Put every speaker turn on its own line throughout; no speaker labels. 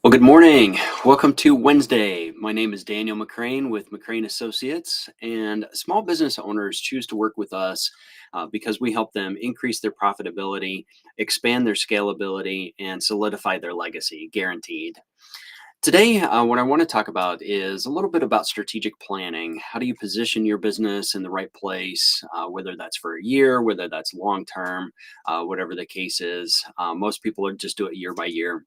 Well, good morning. Welcome to Wednesday. My name is Daniel McCrane with McCrane Associates, and small business owners choose to work with us because we help them increase their profitability, expand their scalability, and solidify their legacy, guaranteed. Today, what I want to talk about is a little bit about strategic planning. How do you position your business in the right place, whether that's for a year, whether that's long term, whatever the case is. Most people are just do it year by year,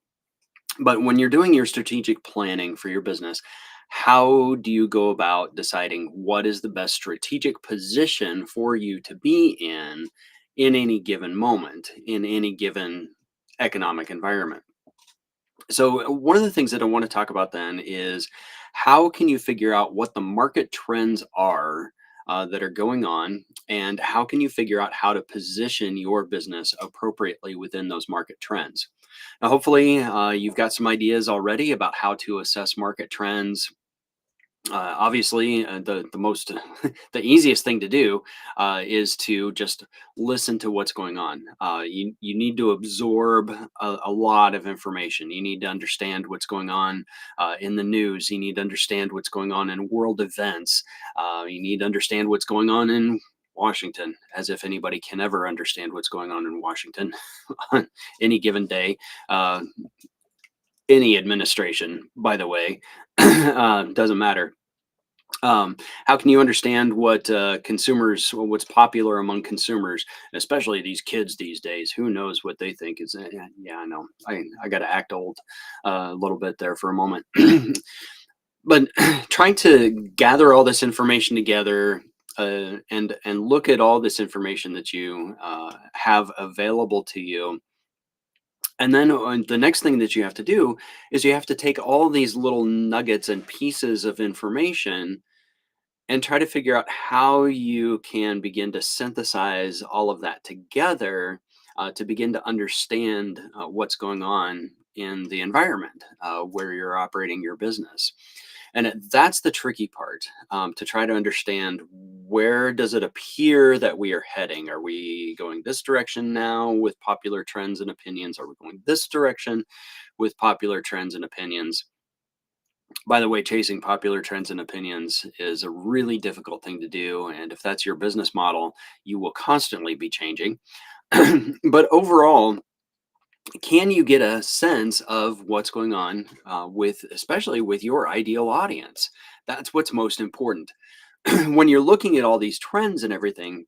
but when you're doing your strategic planning for your business, how do you go about deciding what is the best strategic position for you to be in any given moment, in any given economic environment? So, one of the things that I want to talk about then is how can you figure out what the market trends are that are going on, and how can you figure out how to position your business appropriately within those market trends? Now, hopefully, you've got some ideas already about how to assess market trends. Obviously, the most the easiest thing to do is to just listen to what's going on. You need to absorb a lot of information. You need to understand what's going on in the news. You need to understand what's going on in world events. You need to understand what's going on in Washington, as if anybody can ever understand what's going on in Washington on any given day. Uh, any administration, by the way, doesn't matter. How can you understand what consumers, what's popular among consumers, especially these kids these days? Who knows what they think is? Yeah, yeah, I know. I got to act old a little bit there for a moment, but trying to gather all this information together. And look at all this information that you have available to you, and then the next thing that you have to do is you have to take all these little nuggets and pieces of information and try to figure out how you can begin to synthesize all of that together to begin to understand what's going on in the environment where you're operating your business. And that's the tricky part, to try to understand, where does it appear that we are heading? Are we going this direction now with popular trends and opinions? Are we going this direction with popular trends and opinions? By the way, chasing popular trends and opinions is a really difficult thing to do. And if that's your business model, you will constantly be changing. But overall, can you get a sense of what's going on especially with your ideal audience? That's what's most important. When you're looking at all these trends and everything,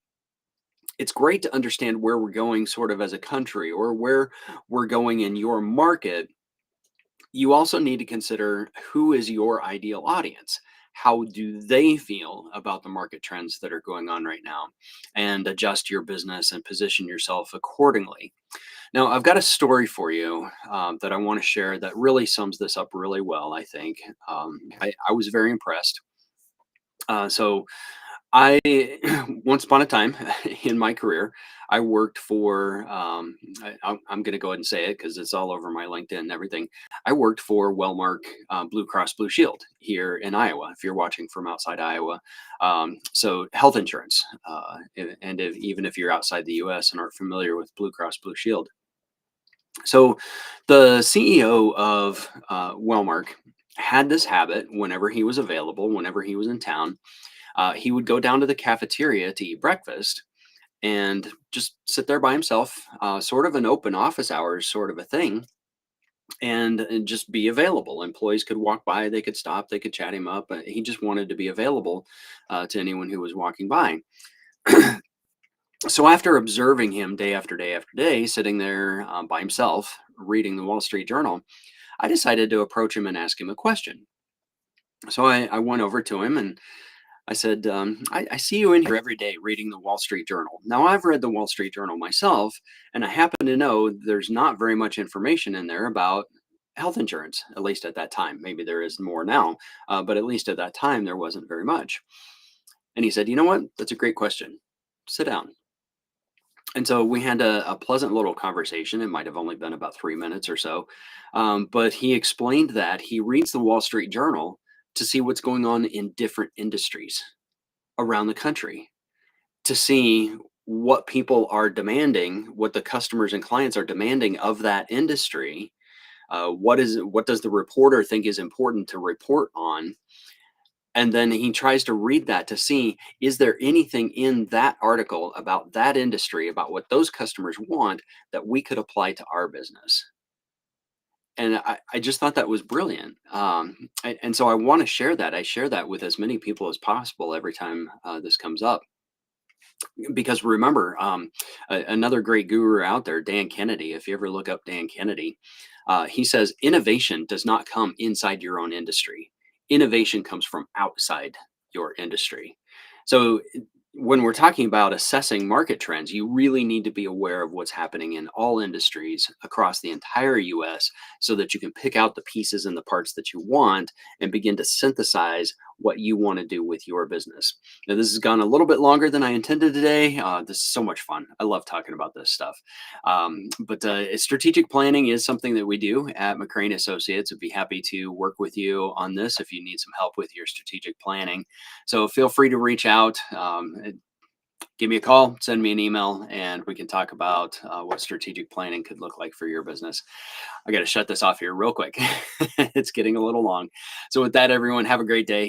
it's great to understand where we're going, sort of as a country, or where we're going in your market. You also need to consider, who is your ideal audience? How do they feel about the market trends that are going on right now? And adjust your business and position yourself accordingly. Now, I've got a story for you that I want to share that really sums this up really well, I think. I was very impressed. So, I once upon a time in my career, I worked for. I'm going to go ahead and say it because it's all over my LinkedIn and everything. I worked for Wellmark Blue Cross Blue Shield here in Iowa. If you're watching from outside Iowa, so health insurance, and even if you're outside the U.S. and aren't familiar with Blue Cross Blue Shield, so the CEO of Wellmark had this habit whenever he was available, whenever he was in town, he would go down to the cafeteria to eat breakfast and just sit there by himself, sort of an open office hours sort of a thing, and just be available. Employees could walk by, they could stop, they could chat him up. He just wanted to be available to anyone who was walking by. So after observing him day after day after day, sitting there by himself, reading the Wall Street Journal, I decided to approach him and ask him a question. So I went over to him and I said, I see you in here every day reading the Wall Street Journal. Now, I've read the Wall Street Journal myself, and I happen to know there's not very much information in there about health insurance, at least at that time. Maybe there is more now, but at least at that time, there wasn't very much. And he said, "You know what? That's a great question. Sit down." And so we had a pleasant little conversation. It might have only been about 3 minutes or so. But he explained that he reads the Wall Street Journal to see what's going on in different industries around the country, to see what people are demanding, what the customers and clients are demanding of that industry, What does the reporter think is important to report on? And then he tries to read that to see, is there anything in that article about that industry, about what those customers want, that we could apply to our business? And I just thought that was brilliant. And so I want to share that. I share that with as many people as possible every time this comes up. Because remember, another great guru out there, Dan Kennedy, if you ever look up Dan Kennedy, he says innovation does not come inside your own industry. Innovation comes from outside your industry. So when we're talking about assessing market trends, you really need to be aware of what's happening in all industries across the entire US so that you can pick out the pieces and the parts that you want and begin to synthesize what you want to do with your business. Now, this has gone a little bit longer than I intended today. This is so much fun. I love talking about this stuff. But strategic planning is something that we do at McCrane Associates. I'd be happy to work with you on this if you need some help with your strategic planning. So feel free to reach out. Give me a call, send me an email, and we can talk about what strategic planning could look like for your business. I got to shut this off here real quick. It's getting a little long. So, with that, everyone, have a great day.